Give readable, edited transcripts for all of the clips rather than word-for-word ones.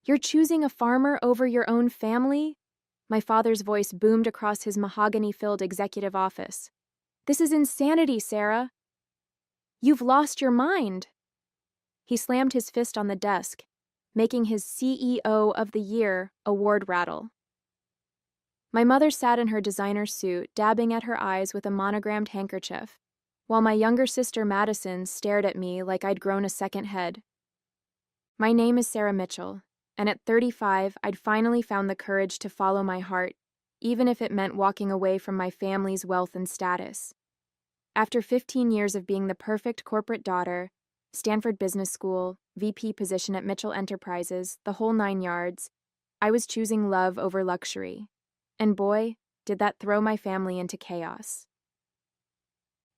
You're choosing a farmer over your own family? My father's voice boomed across his mahogany-filled executive office. This is insanity, Sarah. You've lost your mind. He slammed his fist on the desk, making his CEO of the Year award rattle. My mother sat in her designer suit, dabbing at her eyes with a monogrammed handkerchief, while my younger sister Madison stared at me like I'd grown a second head. My name is Sarah Mitchell, and at 35, I'd finally found the courage to follow my heart, even if it meant walking away from my family's wealth and status. After 15 years of being the perfect corporate daughter, Stanford Business School, VP position at Mitchell Enterprises, the whole 9 yards, I was choosing love over luxury. And boy, did that throw my family into chaos.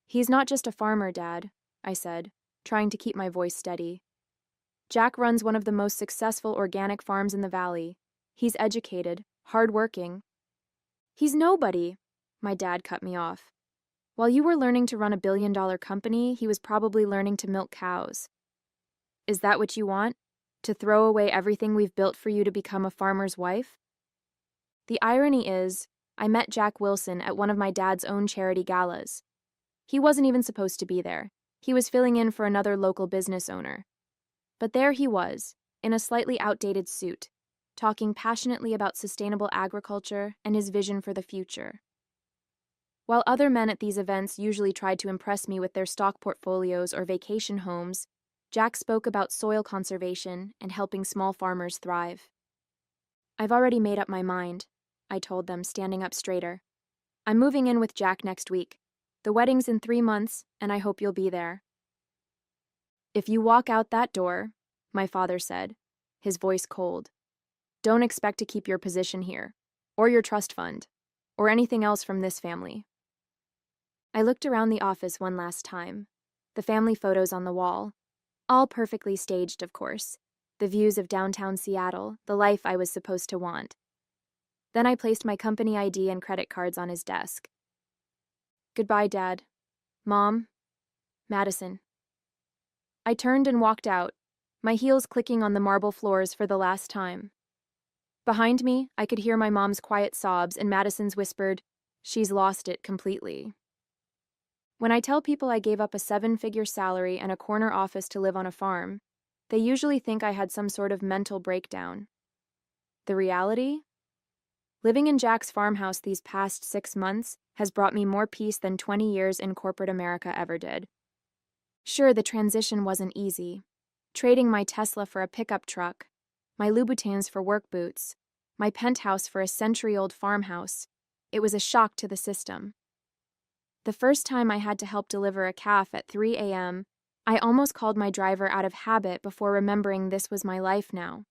He's not just a farmer, Dad, I said, trying to keep my voice steady. Jack runs one of the most successful organic farms in the valley. He's educated, hardworking. He's nobody, my dad cut me off. While you were learning to run a billion-dollar company, he was probably learning to milk cows. Is that what you want? To throw away everything we've built for you to become a farmer's wife? The irony is, I met Jack Wilson at one of my dad's own charity galas. He wasn't even supposed to be there. He was filling in for another local business owner. But there he was, in a slightly outdated suit, talking passionately about sustainable agriculture and his vision for the future. While other men at these events usually tried to impress me with their stock portfolios or vacation homes, Jack spoke about soil conservation and helping small farmers thrive. I've already made up my mind, I told them, standing up straighter. I'm moving in with Jack next week. The wedding's in 3 months, and I hope you'll be there. If you walk out that door, my father said, his voice cold, don't expect to keep your position here, or your trust fund, or anything else from this family. I looked around the office one last time, the family photos on the wall, all perfectly staged, of course, the views of downtown Seattle, the life I was supposed to want. Then I placed my company ID and credit cards on his desk. Goodbye, Dad. Mom. Madison. I turned and walked out, my heels clicking on the marble floors for the last time. Behind me, I could hear my mom's quiet sobs and Madison's whispered, "She's lost it completely." When I tell people I gave up a 7-figure salary and a corner office to live on a farm, they usually think I had some sort of mental breakdown. The reality? Living in Jack's farmhouse these past 6 months has brought me more peace than 20 years in corporate America ever did. Sure, the transition wasn't easy. Trading my Tesla for a pickup truck, my Louboutins for work boots, my penthouse for a century-old farmhouse, it was a shock to the system. The first time I had to help deliver a calf at 3 a.m., I almost called my driver out of habit before remembering this was my life now.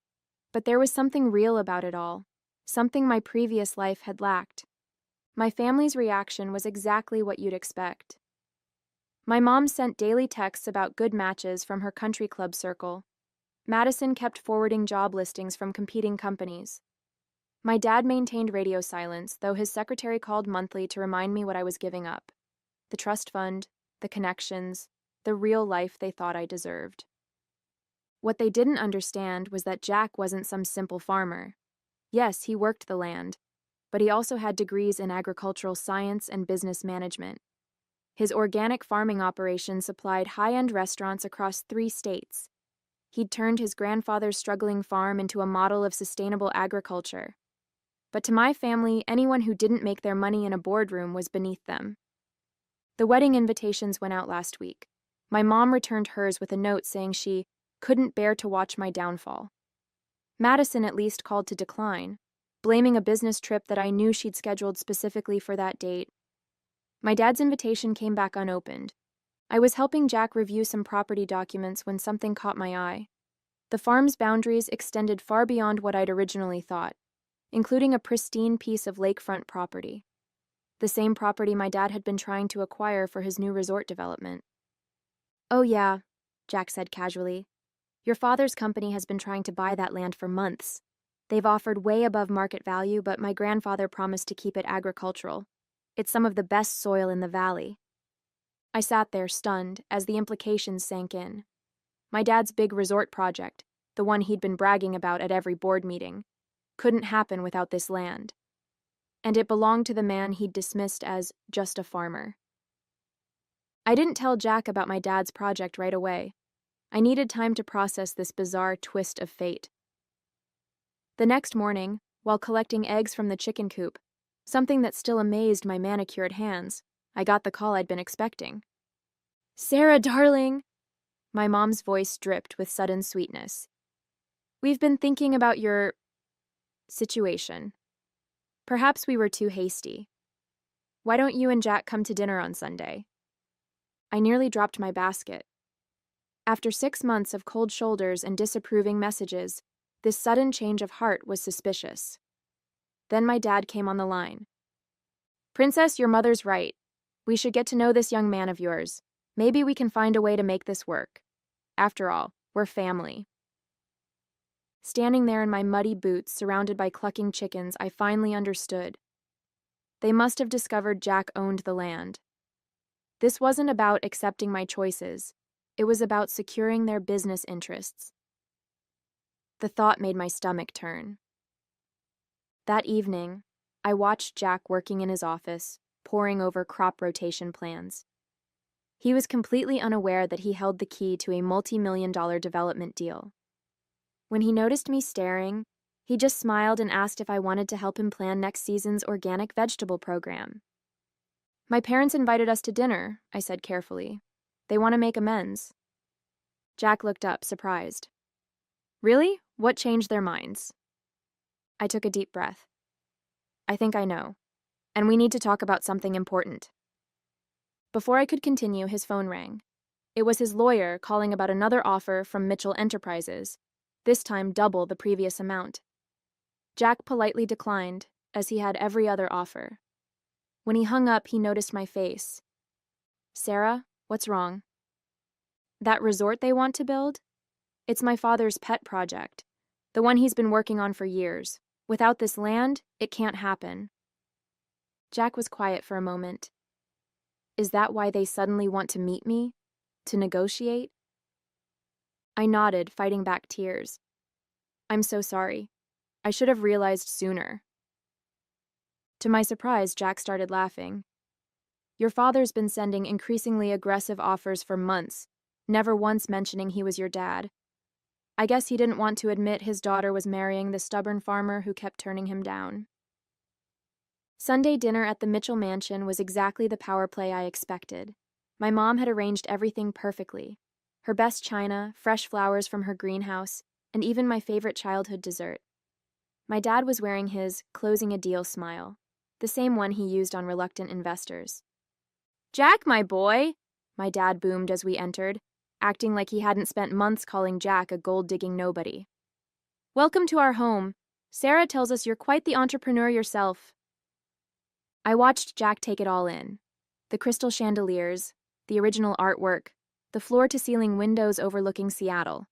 But there was something real about it all, something my previous life had lacked. My family's reaction was exactly what you'd expect. My mom sent daily texts about good matches from her country club circle. Madison kept forwarding job listings from competing companies. My dad maintained radio silence, though his secretary called monthly to remind me what I was giving up. The trust fund, the connections, the real life they thought I deserved. What they didn't understand was that Jack wasn't some simple farmer. Yes, he worked the land, but he also had degrees in agricultural science and business management. His organic farming operation supplied high-end restaurants across 3 states. He'd turned his grandfather's struggling farm into a model of sustainable agriculture. But to my family, anyone who didn't make their money in a boardroom was beneath them. The wedding invitations went out last week. My mom returned hers with a note saying she couldn't bear to watch my downfall. Madison at least called to decline, blaming a business trip that I knew she'd scheduled specifically for that date. My dad's invitation came back unopened. I was helping Jack review some property documents when something caught my eye. The farm's boundaries extended far beyond what I'd originally thought, including a pristine piece of lakefront property. The same property my dad had been trying to acquire for his new resort development. "Oh yeah," Jack said casually. "Your father's company has been trying to buy that land for months. They've offered way above market value, but my grandfather promised to keep it agricultural. It's some of the best soil in the valley." I sat there stunned as the implications sank in. My dad's big resort project, the one he'd been bragging about at every board meeting, couldn't happen without this land. And it belonged to the man he'd dismissed as just a farmer. I didn't tell Jack about my dad's project right away. I needed time to process this bizarre twist of fate. The next morning, while collecting eggs from the chicken coop, something that still amazed my manicured hands, I got the call I'd been expecting. "Sarah, darling!" My mom's voice dripped with sudden sweetness. "We've been thinking about your situation. Perhaps we were too hasty. Why don't you and Jack come to dinner on Sunday?" I nearly dropped my basket. After 6 months of cold shoulders and disapproving messages, this sudden change of heart was suspicious. Then my dad came on the line. "Princess, your mother's right. We should get to know this young man of yours. Maybe we can find a way to make this work. After all, we're family." Standing there in my muddy boots, surrounded by clucking chickens, I finally understood. They must have discovered Jack owned the land. This wasn't about accepting my choices. It was about securing their business interests. The thought made my stomach turn. That evening, I watched Jack working in his office, poring over crop rotation plans. He was completely unaware that he held the key to a multi-million-dollar development deal. When he noticed me staring, he just smiled and asked if I wanted to help him plan next season's organic vegetable program. "My parents invited us to dinner," I said carefully. "They want to make amends." Jack looked up, surprised. "Really? What changed their minds?" I took a deep breath. "I think I know. And we need to talk about something important." Before I could continue, his phone rang. It was his lawyer calling about another offer from Mitchell Enterprises, this time double the previous amount. Jack politely declined, as he had every other offer. When he hung up, he noticed my face. "Sarah, what's wrong?" "That resort they want to build? It's my father's pet project, the one he's been working on for years. Without this land, it can't happen." Jack was quiet for a moment. "Is that why they suddenly want to meet me? To negotiate?" I nodded, fighting back tears. "I'm so sorry. I should have realized sooner." To my surprise, Jack started laughing. "Your father's been sending increasingly aggressive offers for months, never once mentioning he was your dad. I guess he didn't want to admit his daughter was marrying the stubborn farmer who kept turning him down." Sunday dinner at the Mitchell mansion was exactly the power play I expected. My mom had arranged everything perfectly. Her best china, fresh flowers from her greenhouse, and even my favorite childhood dessert. My dad was wearing his closing a deal smile, the same one he used on reluctant investors. "Jack, my boy," my dad boomed as we entered, acting like he hadn't spent months calling Jack a gold-digging nobody. "Welcome to our home. Sarah tells us you're quite the entrepreneur yourself." I watched Jack take it all in. The crystal chandeliers, the original artwork, the floor-to-ceiling windows overlooking Seattle.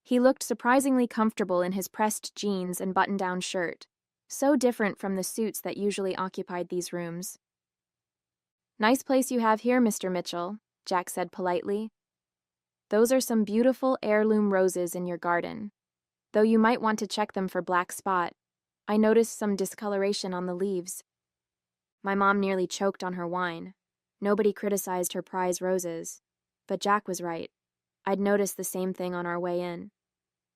He looked surprisingly comfortable in his pressed jeans and button-down shirt, so different from the suits that usually occupied these rooms. "Nice place you have here, Mr. Mitchell," Jack said politely. "Those are some beautiful heirloom roses in your garden. Though you might want to check them for black spot. I noticed some discoloration on the leaves." My mom nearly choked on her wine. Nobody criticized her prize roses. But Jack was right. I'd noticed the same thing on our way in.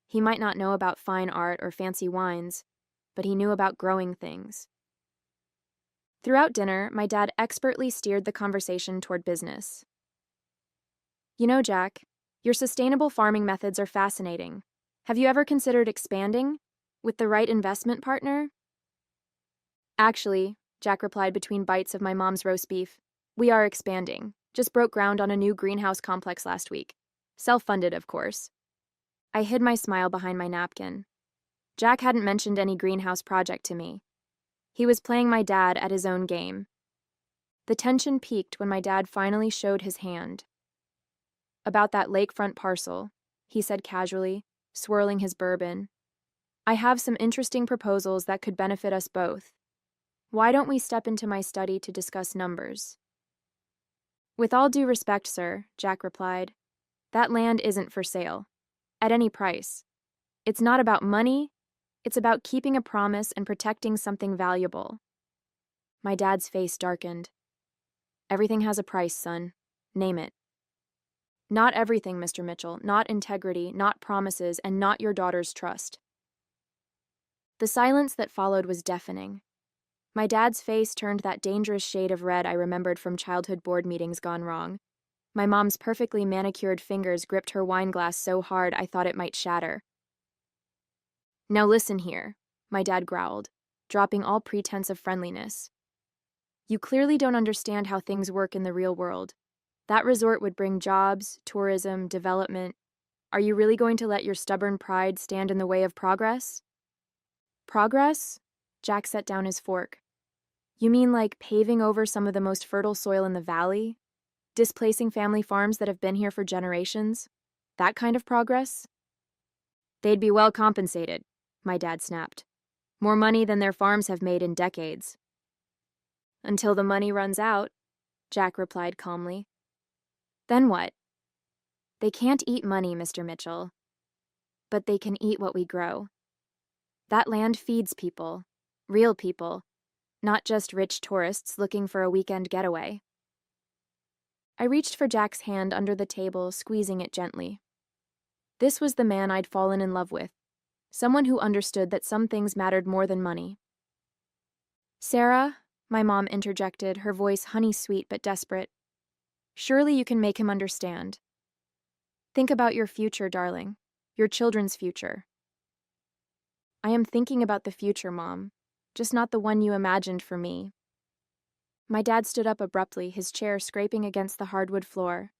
He might not know about fine art or fancy wines, but he knew about growing things. Throughout dinner, my dad expertly steered the conversation toward business. "You know, Jack, your sustainable farming methods are fascinating. Have you ever considered expanding? With the right investment partner?" "Actually," Jack replied between bites of my mom's roast beef, "we are expanding. Just broke ground on a new greenhouse complex last week. Self-funded, of course." I hid my smile behind my napkin. Jack hadn't mentioned any greenhouse project to me. He was playing my dad at his own game. The tension peaked when my dad finally showed his hand. "About that lakefront parcel," he said casually, swirling his bourbon. "I have some interesting proposals that could benefit us both. Why don't we step into my study to discuss numbers?" "With all due respect, sir," Jack replied, "that land isn't for sale. At any price. It's not about money, it's about keeping a promise and protecting something valuable. My dad's face darkened. Everything has a price, son. Name it. Not everything, Mr. Mitchell. Not integrity, not promises, and not your daughter's trust. The silence that followed was deafening. My dad's face turned that dangerous shade of red I remembered from childhood board meetings gone wrong. My mom's perfectly manicured fingers gripped her wine glass so hard I thought it might shatter. Now listen here, my dad growled, dropping all pretense of friendliness. You clearly don't understand how things work in the real world. That resort would bring jobs, tourism, development. Are you really going to let your stubborn pride stand in the way of progress? Progress? Jack set down his fork. You mean like paving over some of the most fertile soil in the valley? Displacing family farms that have been here for generations? That kind of progress? They'd be well compensated, my dad snapped. More money than their farms have made in decades. Until the money runs out, Jack replied calmly. Then what? They can't eat money, Mr. Mitchell. But they can eat what we grow. That land feeds people, real people, not just rich tourists looking for a weekend getaway. I reached for Jack's hand under the table, squeezing it gently. This was the man I'd fallen in love with, someone who understood that some things mattered more than money. Sarah, my mom interjected, her voice honey-sweet but desperate. Surely you can make him understand. Think about your future, darling, your children's future. I am thinking about the future, Mom, just not the one you imagined for me. My dad stood up abruptly, his chair scraping against the hardwood floor.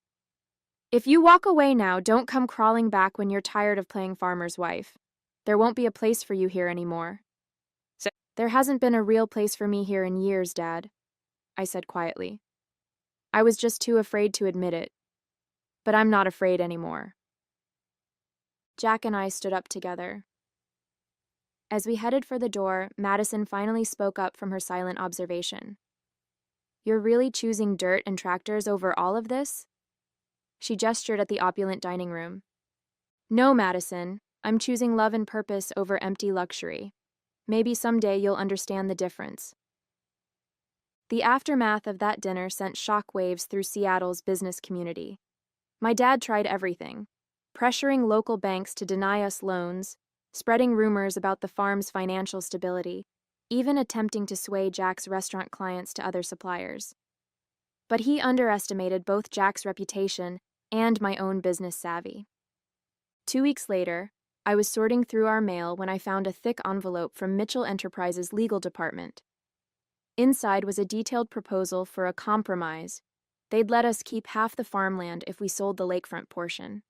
If you walk away now, don't come crawling back when you're tired of playing farmer's wife. There won't be a place for you here anymore. There hasn't been a real place for me here in years, Dad, I said quietly. I was just too afraid to admit it. But I'm not afraid anymore. Jack and I stood up together. As we headed for the door, Madison finally spoke up from her silent observation. You're really choosing dirt and tractors over all of this? She gestured at the opulent dining room. No, Madison, I'm choosing love and purpose over empty luxury. Maybe someday you'll understand the difference. The aftermath of that dinner sent shockwaves through Seattle's business community. My dad tried everything, pressuring local banks to deny us loans, spreading rumors about the farm's financial stability, even attempting to sway Jack's restaurant clients to other suppliers. But he underestimated both Jack's reputation and my own business savvy. 2 weeks later, I was sorting through our mail when I found a thick envelope from Mitchell Enterprises' legal department. Inside was a detailed proposal for a compromise. They'd let us keep half the farmland if we sold the lakefront portion.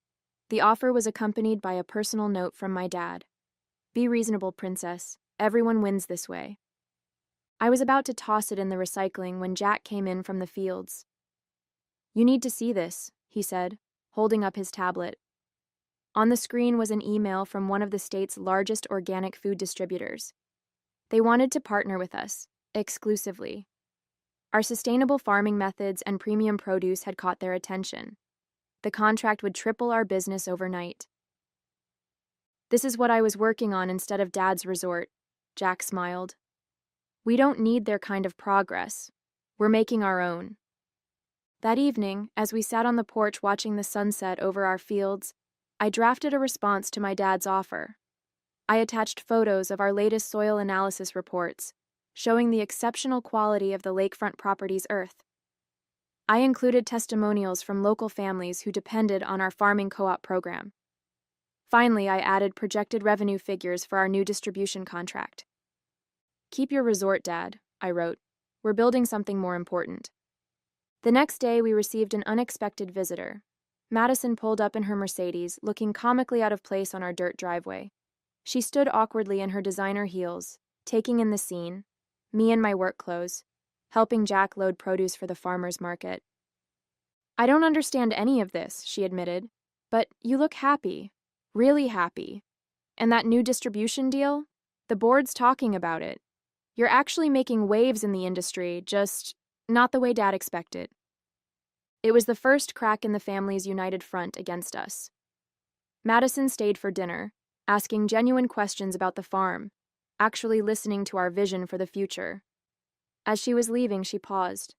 The offer was accompanied by a personal note from my dad. Be reasonable, princess. Everyone wins this way. I was about to toss it in the recycling when Jack came in from the fields. You need to see this, he said, holding up his tablet. On the screen was an email from one of the state's largest organic food distributors. They wanted to partner with us, exclusively. Our sustainable farming methods and premium produce had caught their attention. The contract would triple our business overnight. This is what I was working on instead of Dad's resort, Jack smiled. We don't need their kind of progress. We're making our own. That evening, as we sat on the porch watching the sunset over our fields, I drafted a response to my dad's offer. I attached photos of our latest soil analysis reports, showing the exceptional quality of the lakefront property's earth. I included testimonials from local families who depended on our farming co-op program. Finally, I added projected revenue figures for our new distribution contract. Keep your resort, Dad, I wrote. We're building something more important. The next day, we received an unexpected visitor. Madison pulled up in her Mercedes, looking comically out of place on our dirt driveway. She stood awkwardly in her designer heels, taking in the scene, me in my work clothes, helping Jack load produce for the farmer's market. I don't understand any of this, she admitted, but you look happy, really happy. And that new distribution deal? The board's talking about it. You're actually making waves in the industry, just not the way Dad expected. It was the first crack in the family's united front against us. Madison stayed for dinner, asking genuine questions about the farm, actually listening to our vision for the future. As she was leaving, she paused.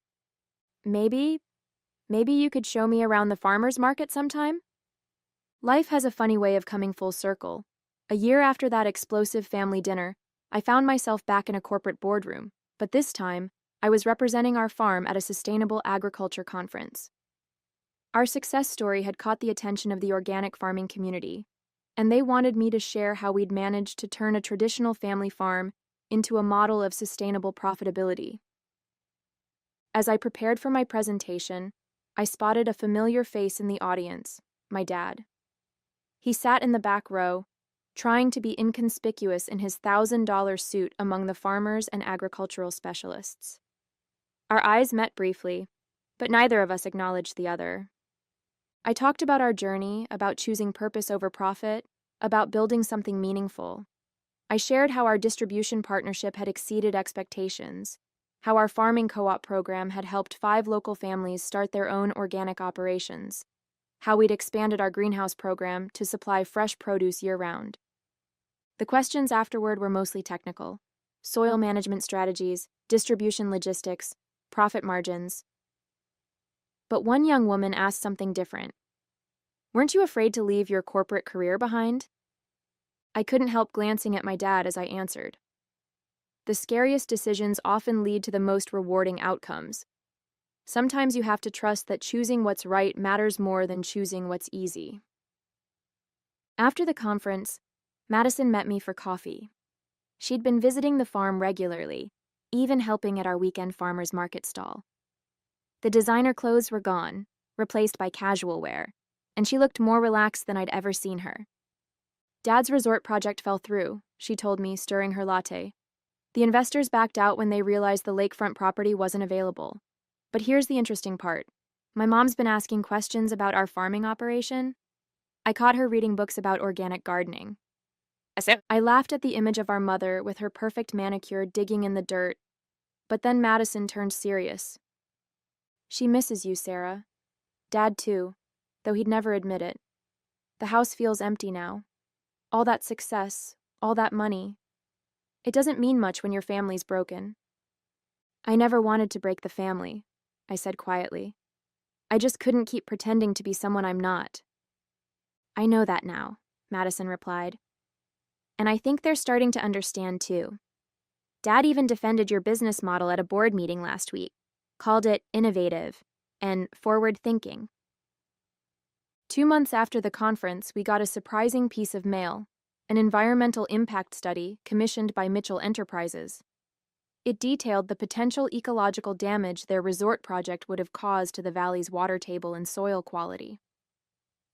Maybe you could show me around the farmer's market sometime? Life has a funny way of coming full circle. A year after that explosive family dinner, I found myself back in a corporate boardroom, but this time, I was representing our farm at a sustainable agriculture conference. Our success story had caught the attention of the organic farming community, and they wanted me to share how we'd managed to turn a traditional family farm into a model of sustainable profitability. As I prepared for my presentation, I spotted a familiar face in the audience, my dad. He sat in the back row, trying to be inconspicuous in his $1,000 suit among the farmers and agricultural specialists. Our eyes met briefly, but neither of us acknowledged the other. I talked about our journey, about choosing purpose over profit, about building something meaningful. I shared how our distribution partnership had exceeded expectations, how our farming co-op program had helped 5 local families start their own organic operations, how we'd expanded our greenhouse program to supply fresh produce year-round. The questions afterward were mostly technical: soil management strategies, distribution logistics, profit margins. But one young woman asked something different. "Weren't you afraid to leave your corporate career behind?" I couldn't help glancing at my dad as I answered. The scariest decisions often lead to the most rewarding outcomes. Sometimes you have to trust that choosing what's right matters more than choosing what's easy. After the conference, Madison met me for coffee. She'd been visiting the farm regularly, even helping at our weekend farmers market stall. The designer clothes were gone, replaced by casual wear, and she looked more relaxed than I'd ever seen her. Dad's resort project fell through, she told me, stirring her latte. The investors backed out when they realized the lakefront property wasn't available. But here's the interesting part. My mom's been asking questions about our farming operation. I caught her reading books about organic gardening. I laughed at the image of our mother with her perfect manicure digging in the dirt, but then Madison turned serious. "She misses you, Sarah. Dad too, though he'd never admit it. The house feels empty now. All that success, all that money. It doesn't mean much when your family's broken." "I never wanted to break the family," I said quietly. "I just couldn't keep pretending to be someone I'm not." "I know that now," Madison replied. "And I think they're starting to understand too. Dad even defended your business model at a board meeting last week, called it innovative and forward-thinking." 2 months after the conference, we got a surprising piece of mail, an environmental impact study commissioned by Mitchell Enterprises. It detailed the potential ecological damage their resort project would have caused to the valley's water table and soil quality.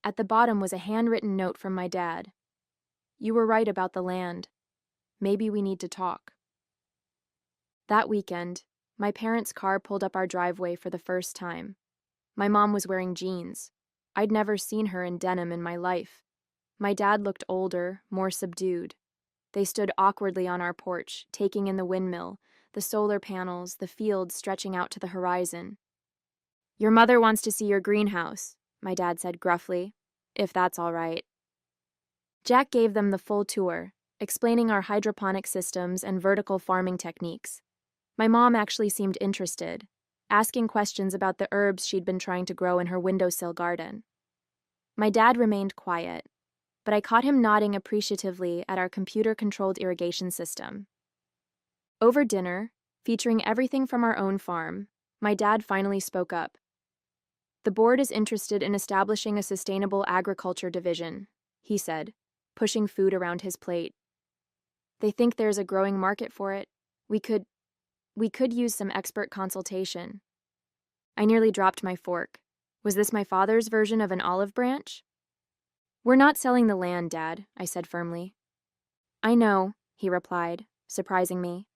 At the bottom was a handwritten note from my dad. "You were right about the land. Maybe we need to talk." That weekend, my parents' car pulled up our driveway for the first time. My mom was wearing jeans. I'd never seen her in denim in my life. My dad looked older, more subdued. They stood awkwardly on our porch, taking in the windmill, the solar panels, the fields stretching out to the horizon. "Your mother wants to see your greenhouse," my dad said gruffly, "if that's all right." Jack gave them the full tour, explaining our hydroponic systems and vertical farming techniques. My mom actually seemed interested, asking questions about the herbs she'd been trying to grow in her windowsill garden. My dad remained quiet, but I caught him nodding appreciatively at our computer-controlled irrigation system. Over dinner, featuring everything from our own farm, my dad finally spoke up. "The board is interested in establishing a sustainable agriculture division," he said, pushing food around his plate. "They think there's a growing market for it. We could use some expert consultation." I nearly dropped my fork. Was this my father's version of an olive branch? "We're not selling the land, Dad," I said firmly. "I know," he replied, surprising me.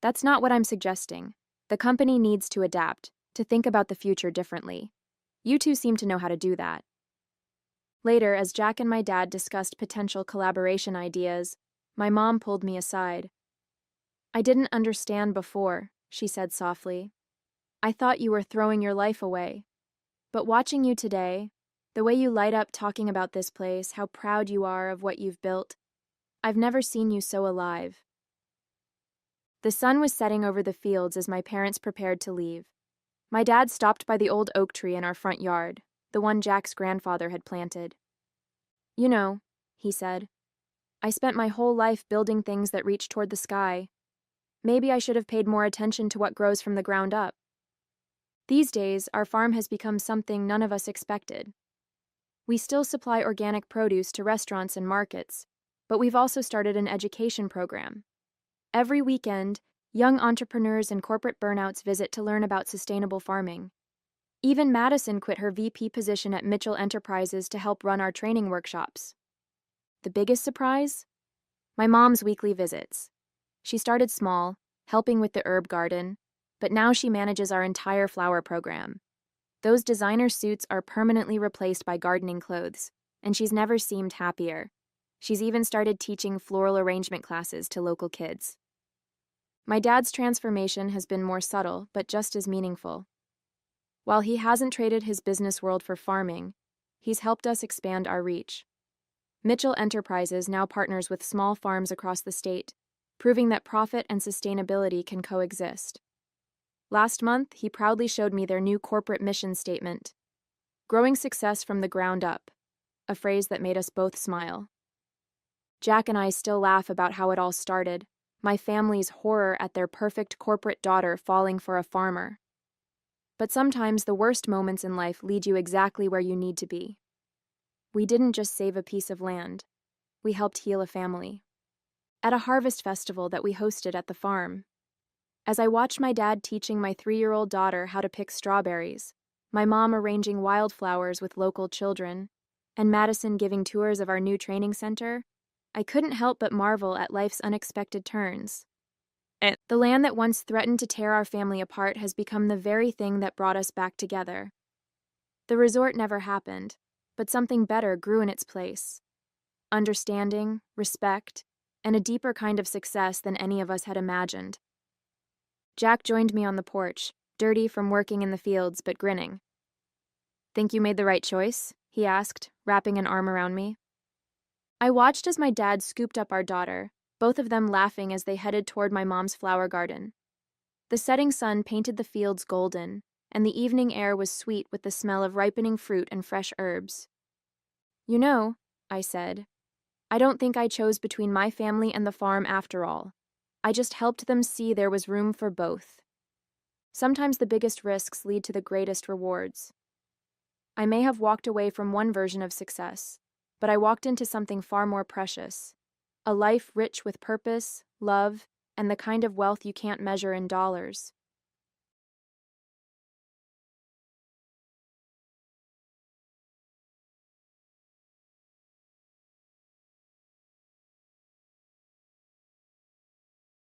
"That's not what I'm suggesting. The company needs to adapt, to think about the future differently. You two seem to know how to do that." Later, as Jack and my dad discussed potential collaboration ideas, my mom pulled me aside. "I didn't understand before," she said softly. "I thought you were throwing your life away. But watching you today, The way you light up talking about this place, how proud you are of what you've built. I've never seen you so alive. The sun was setting over the fields as my parents prepared to leave. My dad stopped by the old oak tree in our front yard, the one Jack's grandfather had planted. You know, he said, I spent my whole life building things that reach toward the sky. Maybe I should have paid more attention to what grows from the ground up. These days, our farm has become something none of us expected. We still supply organic produce to restaurants and markets, but we've also started an education program. Every weekend, young entrepreneurs and corporate burnouts visit to learn about sustainable farming. Even Madison quit her VP position at Mitchell Enterprises to help run our training workshops. The biggest surprise? My mom's weekly visits. She started small, helping with the herb garden, but now she manages our entire flower program. Those designer suits are permanently replaced by gardening clothes, and she's never seemed happier. She's even started teaching floral arrangement classes to local kids. My dad's transformation has been more subtle, but just as meaningful. While he hasn't traded his business world for farming, he's helped us expand our reach. Mitchell Enterprises now partners with small farms across the state, proving that profit and sustainability can coexist. Last month, he proudly showed me their new corporate mission statement, "Growing success from the ground up," a phrase that made us both smile. Jack and I still laugh about how it all started, my family's horror at their perfect corporate daughter falling for a farmer. But sometimes the worst moments in life lead you exactly where you need to be. We didn't just save a piece of land, we helped heal a family. At a harvest festival that we hosted at the farm, as I watched my dad teaching my 3-year-old daughter how to pick strawberries, my mom arranging wildflowers with local children, and Madison giving tours of our new training center, I couldn't help but marvel at life's unexpected turns. The land that once threatened to tear our family apart has become the very thing that brought us back together. The resort never happened, but something better grew in its place. Understanding, respect, and a deeper kind of success than any of us had imagined. Jack joined me on the porch, dirty from working in the fields but grinning. "Think you made the right choice?" he asked, wrapping an arm around me. I watched as my dad scooped up our daughter, both of them laughing as they headed toward my mom's flower garden. The setting sun painted the fields golden, and the evening air was sweet with the smell of ripening fruit and fresh herbs. "You know," I said, "I don't think I chose between my family and the farm after all. I just helped them see there was room for both. Sometimes the biggest risks lead to the greatest rewards." I may have walked away from one version of success, but I walked into something far more precious. A life rich with purpose, love, and the kind of wealth you can't measure in dollars.